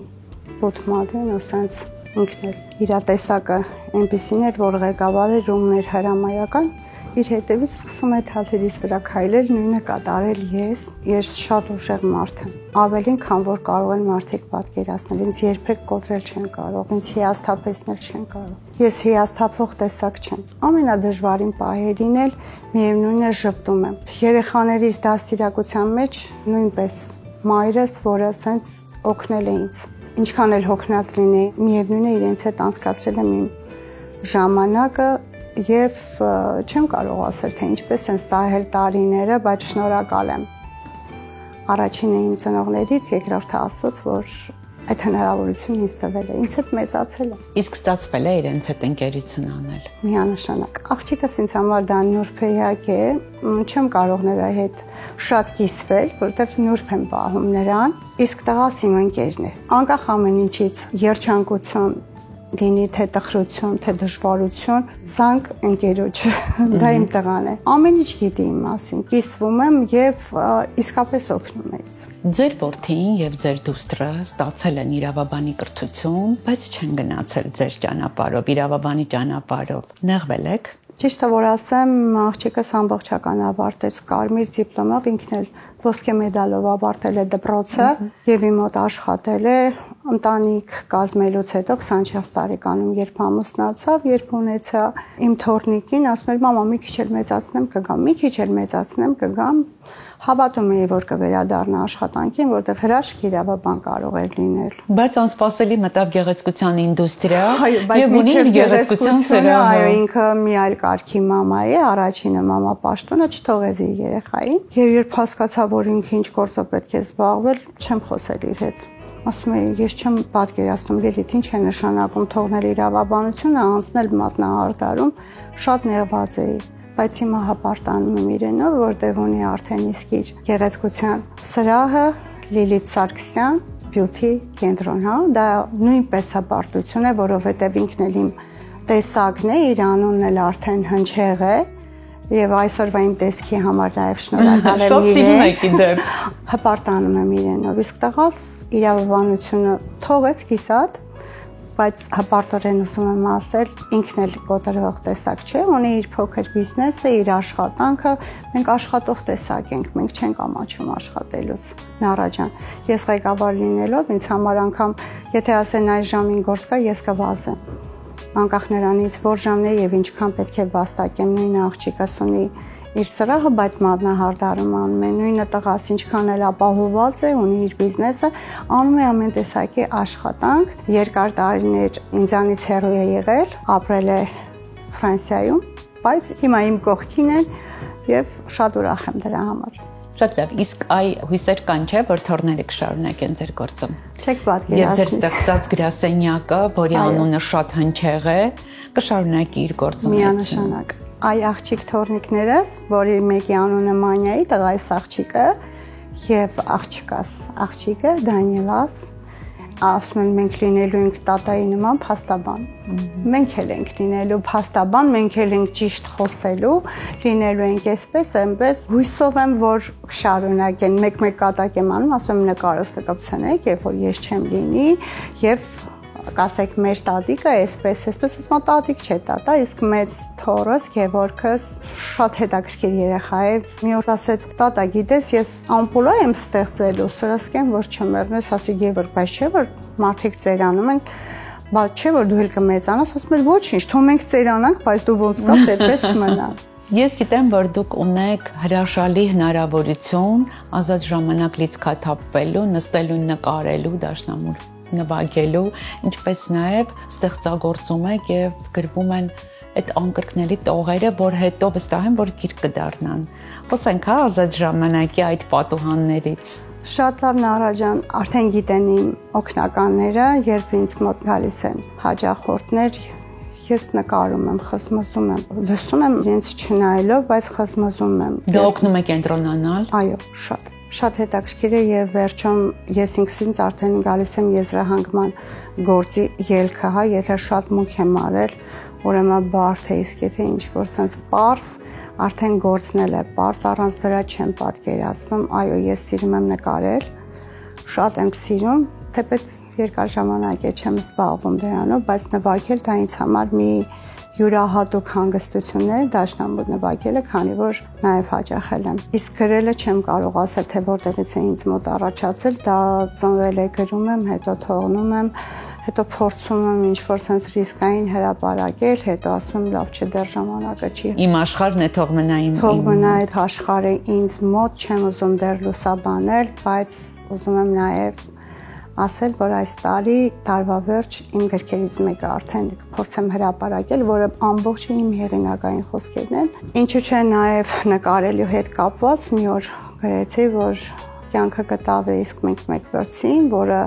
Բոթմադին ու սենց ինքն էլ իր տեսակը այնպեսին էր, որ ղեկավարը ռումներ հրամայական իր հետևից սկսում է թաթերից վրա քայլել, նույնը կատարել ես շատ ուժեղ մարդ եմ, ավելին քան որ կարող են մարդիկ պատկերացնել, ինձ երբեք կոտրել չեն կարող, ինձ հիասթափեցնել չեն կարող, ես հիասթափող տեսակ չեմ, ամենադժվարին պահերին էլ միևնույնն է ժպտում եմ, երեխաներից դաստիարակության մեջ նույնպես մայրս, որը սենց օգնել է ինձ, ինչքան էլ հոգնած լինի, միևնույնն է իրենց հետ անցկացրել եմ իմ ժամանակը Եվ չեմ կարող ասել, թե ինչպես են սահել տարիները, բայց շնորհակալ եմ առաջինը իմ ծնողներից, երկրորդը Աստծոց, որ այդ հնարավորությունը ինձ տվել է, ինձ հետ մեծացել է։ Իսկ ստացվել է իրենց հետ ընկերություն անել։ Միանշանակ։ Աղջիկս ինձ համար դա նուրբ էակ է, չեմ կարող նրա հետ շատ կիսվել, որովհետև նուրբ եմ պահում նրան, իսկ տղաս իմ ընկերն է։ Անկախ ամեն ինչից, երջանկություն լինի թե տխրություն, թե դժվարություն, զանգ ընկերոջը, դա իմ տղան է։ Ամեն ինչ գիտի իմ մասին, կիսվում եմ եւ իսկապես օգնում է ինձ։ Ձեր որդին եւ ձեր դուստրը ստացել են իրավաբանի կրթություն, բայց չեն գնացել ձեր ճանապարհով, իրավաբանի ճանապարհով։ Նեղվել եք։ Ճիշտը որ ասեմ, աղջիկս ամբողջական ավարտեց կարմիր դիպլոմով, ինքն էլ ոսկե մեդալով ավարտել է դպրոցը եւ իմ մոտ աշխատել է ընտանիք կազմելուց հետո 24 տարեկանում երբ ամուսնացավ, երբ ունեցա իմ թոռնիկին, ասում էր մամա մի քիչ էլ մեծացնեմ կգամ, մի քիչ էլ մեծացնեմ կգամ, հավատում էի որ կվերադառնա աշխատանքին, որտեղ հրաշք իրավաբան կարող էր լինել։ Բայց անսպասելի մտավ գեղեցկության ինդուստրիա եւ ունի իր գեղեցկության սրահը։ Այո, ինքը մի այլ կարգի մամա է, առաջինը մամա պաշտոնը չթողեց իր երեխային։ Երբ հասկացա որ ինքը ինչ գործով պետք է զբաղվել, չեմ խոսել իր հետ։ Ասում էի, ես չեմ պատկերացնում Լիլիթ, ինչ է նշանակում թողնել իրավաբանությունը, անցնել մատնահարդարում, շատ նեղված էի, բայց հիմա հպարտանում եմ իրենով, որտեղ ունի արդեն իսկ իր գեղեցկության սրահը, Լիլիթ Սարգսյան, Beauty կենտրոն, հա, դա նույնպես հպարտություն է, որովհետև ինքն էլ իմ տեսակն է, իր անունն էլ արդեն հնչեղ է, Եվ այսօրվա իմ տեսքի համար նաև շնորհակալ եմ իրեն։ Հպարտանում եմ իրենով, իսկ տղաս իրավաբանությունը թողեց կիսատ, բայց հպարտորեն ուզում եմ ասել, ինքն էլ կոտրվող տեսակ չէ, ունի իր փոքր բիզնեսը, իր աշխատանքը, մենք աշխատող տեսակ ենք, մենք չենք ամաչում աշխատելուց։ Նառա ջան, ես ղեկավար լինելով ինձ համար անգամ, եթե ասեն այս ժամին գործ կա, ես կվազեմ։ Անկախ նրանից որ ժամն է եւ ինչքան պետք է վաստակեմ, նույնը աղջիկս ունի իր սրահը, բայց մատնահարդարում անում է, նույնը տղաս ինչքան էլ ապահոված է, ունի իր բիզնեսը, անում է ամեն տեսակի աշխատանք, երկար տարիներ ինձանից հեռու է եղել, ապրել է Ֆրանսիայում, բայց հիմա իմ կողքին է եւ շատ ուրախ եմ դրա համար։ Շատ լավ, իսկ այ հույսեր կան չէ, որ թորները կշարունակեն ձեր գործը։ Չեք պատկերացնի։ Եվ ձեր ստեղծած գրասենյակը, որի անունը շատ հնչեղ է, կշարունակի իր գործունեությունը։ Միանշանակ։ Այ աղջիկ թորնիկներս, որի մեկի անունը Մանյայի, տղայիս աղջիկը եւ աղջիկը Դանիելաս, ասում են մենք լինելու ենք տատայի նման փաստաբան։ Մենք էլ ենք լինելու փաստաբան, մենք էլ ենք ճիշտ խոսելու, լինելու ենք այսպես, այնպես։ Հույսով եմ, որ շարունակեն, մեկ-մեկ կատակ եմ անում, ասում եմ նկարս կկպցնեք, երբ որ ես չեմ լինի, եւ կասեք մեր տատիկը այսպես, ասում տատիկ չէ տատա, իսկ մեծ թորս Գևորգս շատ հետաքրքիր երեխա է։ Մի օր ասեց տատա, գիտես, ես ամպուլա եմ ստեղծելու, սրասկեմ, որ չմեռնես, ասի Գևորգ, բայց չէ որ մարդիկ ծերանում են, բայց չէ որ դու էլ կմեծանաս, ասում եմ ոչինչ, թող մենք ծերանանք, բայց դու ոնց կաս այդպես մնա։ Ես գիտեմ, որ դուք ունեք հրաշալի հնարավորություն ազատ ժամանակ լիցքաթափվելու, նստելու, նկարելու, դաշնամուր նվագելու, ինչպես նաև ստեղծագործում եք եւ գրվում են այդ անկրկնելի տողերը, որ հետո վստահ եմ, որ գիրք կդառնան։ Խոսենք հա ազատ ժամանակի այդ պատուհաններից։ Շատ լավ Նառա ջան, արդեն գիտեն իմ օգնականները, երբ ինձ մոտ գալիս են հաճախորդներ, ես նկարում եմ, խզմզում եմ, լսում եմ իրենց չնայելով, բայց խզմզում եմ։ Դա օգնում է կենտրոնանալ։ Այո, շատ հետաքրքիր է եւ վերջում ես ինքսինց արդեն գալիս եմ եզրահանգման գործի ելքը, հա, եթե շատ մուք եմ արել, ուրեմն բարդ է, իսկ եթե ինչ-որ sense պարզ, արդեն գործնել է պարզ, առանց դրա չեմ պատկերացնում, այո, ես սիրում եմ նկարել, շատ եմ սիրում, թեպետ երկար ժամանակ է չեմ զբաղվում դրանով, բայց նվագել դա ինձ համար մի յուրահատուկ հանգստություն է, դաշնամուր նվագելը, քանի որ նաև հաճախել եմ։ Իսկ գրելը չեմ կարող ասել, թե որտեղից է ինձ մոտ առաջացել, դա ծնվել է գրում եմ, հետո թողնում եմ, հետո փորձում եմ ինչ-որ sense ռիսկային հրապարակել, հետո ասում եմ լավ չէ, դեռ ժամանակը չի։ Իմ աշխարհն է, թող մնա իմ։ Թող մնա այդ աշխարհը ինձ մոտ, չեմ ուզում դեռ լուսաբանել, բայց ուզում եմ նաև ասել, որ այս տարվա վերջ իմ գրքերից մեկը արդեն կփորձեմ հրապարակել, որը ամբողջը իմ հեղինակային խոսքերն են։ Ինչու՞ չէ նաև նկարելու հետ կապված մի օր գրեցի, որ կյանքը կտավ է, իսկ մենք մեկ վրցին, որը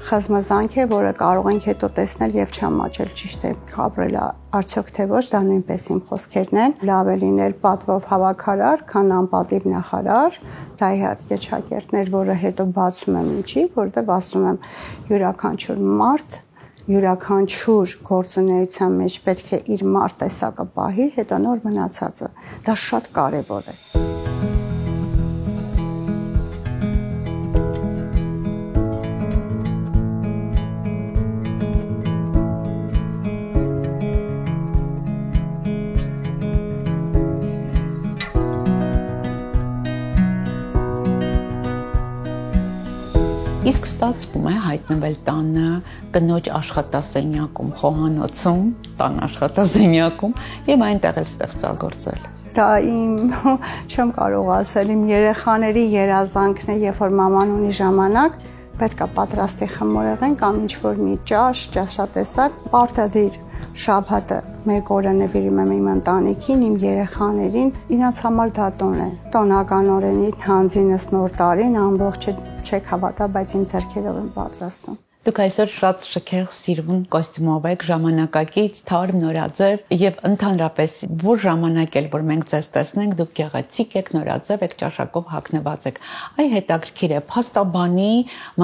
խզմզանք է, որը կարող ենք հետո տեսնել եւ չամաչել, ճիշտ է, խաբրել արդյոք թե ոչ, դա նույնպես իմ խոսքերն են։ Լավ է լինել պատվով հավաքարար, քան անպատիվ նախարար, դա իհարկե ճակերտներ, որը հետո բացում եմ ինչի, որտեղ ասում եմ յուրաքանչյուր մարդ, յուրաքանչյուր գործունեության մեջ պետք է իր մարդ տեսակը պահի, հետո նոր մնացածը։ Դա շատ կարեւոր է։ Իսկ ստացվում է հայտնվել տանը կնոջ աշխատասենյակում, խոհանոցում, տան աշխատասենյակում եւ այնտեղ էլ ստեղծագործել։ Դա իմ չեմ կարող ասել, իմ երեխաների երազանքն է, երբ որ մաման ունի ժամանակ, պետք է պատրաստի խմորեղեն կամ ինչ-որ մի ճաշատեսակ, պարտադիր շաբաթը մեկ օրը նվիրում եմ իմ ընտանիքին, իմ երեխաներին, իրաց համար դա տոն է։ Տոնականորեն հանձինս նոր տարին ամբողջը չեք հավատա, բայց իմ ձեռքերով եմ պատրաստում։ Դուք այսօր շատ շքեղ սիրուն կոստյումով եք, ժամանակակից, թարմ, նորաձև եւ ընդհանրապես որ ժամանակ էլ որ մենք ձեզ տեսնենք, դուք գեղեցիկ եք, նորաձև եք, ճաշակով հագնված եք։ Այ հետաքրքիր է, փաստաբանի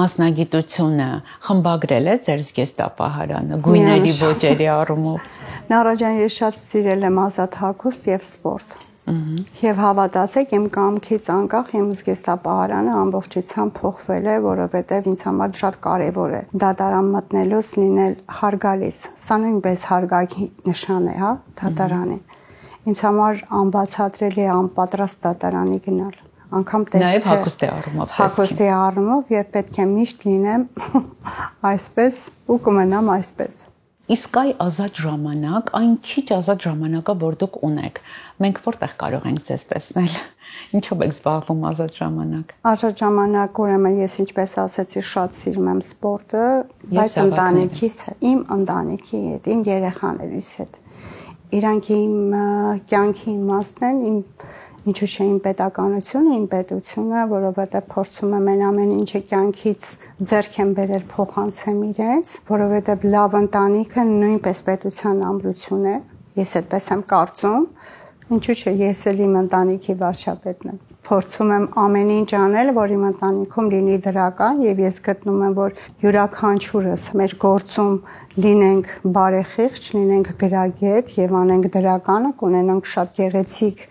մասնագիտությունը խմբագրել է ձեր զգեստապահարանը, գույների ոճերի առումով։ Նարաջան, ես շատ սիրել եմ ազատ հագուստ եւ սպորտ։ Եվ հավատացեք, իմ կամքից անկախ իմ զգեստապահարանը ամբողջությամբ փոխվել է, որովհետև ինձ համար շատ կարևոր է դատարան մտնելուց լինել հարգալից։ Սա նույնպես հարգակի նշան է, հա, դատարանի։ Ինձ համար անբացատրելի է անպատրաստ դատարանի գնալ։ Անկամ տեսքը նաև հագուստի առումով, հագուստի առումով եւ պետք է միշտ լինեմ այսպես ու կմնամ այսպես։ Իսկ այ ազատ ժամանակ, այն քիչ ազատ ժամանակը, որ դուք ունեք, մենք որտեղ կարող ենք ձեզ տեսնել։ Ինչով եք զբաղվում ազատ ժամանակ։ Ազատ ժամանակ ուրեմն ես ինչպես ասացի, շատ սիրում եմ սպորտը, բայց ընտանիքիս հետ, իմ ընտանիքի հետ, իմ երեխաներիս հետ։ Իրանք իմ կյանքի իմաստն են, իմ ինչու՞ չէ իմ պետականությունը, իմ պետությունը, որովհետև փորձում եմ ամեն ինչը կյանքից ձեռք եմ բերել փոխանցեմ իրենց, որովհետև լավ ընտանիքը նույնպես պետության ամրություն է, ես այդպես եմ կարծում, ինչու՞ չէ ես էլ իմ ընտանիքի վարչապետն եմ։ Փորձում եմ ամեն ինչ անել, որ իմ ընտանիքում լինի դրական եւ ես գտնում եմ, որ յուրաքանչյուրս մեր գործում լինենք բարեխիղճ, լինենք գրագետ եւ անենք դրականը, կունենանք շատ գեղեցիկ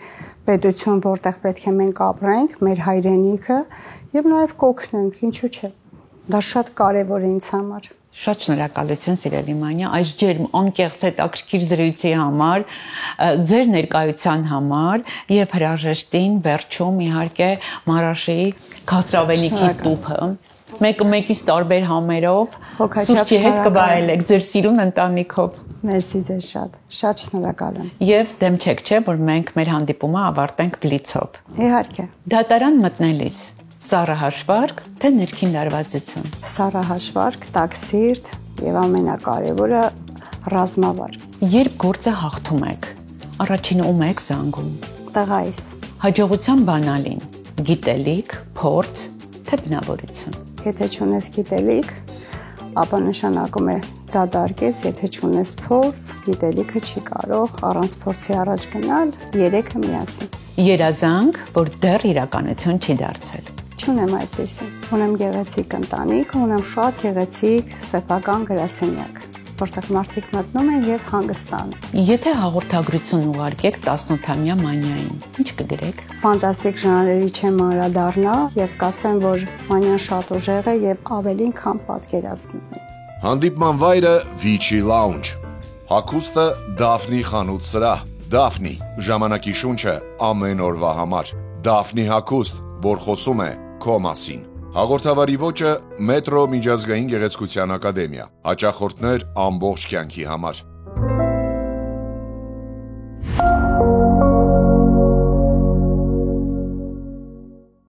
պետություն, որտեղ պետք է մենք ապրենք, մեր հայրենիքը եւ նաեւ կօգնենք, ինչու՞ չէ։ Դա շատ կարեւոր է ինձ համար։ Շատ շնորհակալություն սիրելի Մանյա, այս ջերմ անկեղծ հետաքրքիր զրույցի համար, ձեր ներկայության համար եւ հրաժեշտին վերջում իհարկե Մարաշի քաղցրավենիքի տուփը մեկը մեկից տարբեր համերով սուրճի հետ կվայելեք ձեր սիրուն ընտանիքով։ Մերսի ձեզ շատ շնորհակալ եմ։ Եվ դեմ չեք, չէ, որ մենք մեր հանդիպումը ավարտենք բլիցով։ Իհարկե։ Դատարան մտնելիս սառահաշվարկ, թե ներքին լարվածություն։ Սառահաշվարկ, տաքսիրտ եւ ամենակարևորը ռազմավար։ Երբ գործը հաղթում եք, առաջինը ում եք զանգում։ Տղայիս։ Հաջողության բանալին, գիտելիք, փորձ, թե բնավորություն։ Եթե չունես գիտելիք, ապա նշանակում է դադարքես, եթե չունես փորձ, գիտելիքը չի կարող առանց փորձի առաջ գնալ, երեքը միասին։ Երազանք, որ դեռ իրականություն չի դարձել։ Չունեմ այդպեսին։ Ունեմ գեղեցիկ ընտանիք, ունեմ շատ գեղեցիկ սեփական գրասենյակ։ որտեղ մարդիկ մտնում են եւ հանգստանում։ Եթե հաղորդագրություն ուղարկեք 18-ամյա Մանյային, ինչ կգրեք։ Ֆանտաստիկ ժանրերի չեմ անդրադառնա եւ կասեմ, որ Մանյան շատ ուժեղ է եւ ավելին քան պատկերացնում է։ Հանդիպման վայրը Վիչի Lounge։ Հագուստը Դաֆնի խանութ սրահ։ Դաֆնի ժամանակի շունչը ամեն օրվա համար։ Դաֆնի հագուստ, որ խոսում է քո մասին։ Հաղորդավարի ոճը Մետրո միջազգային գեղեցկության ակադեմիա։ Հաճախորդներ ամբողջ կյանքի համար։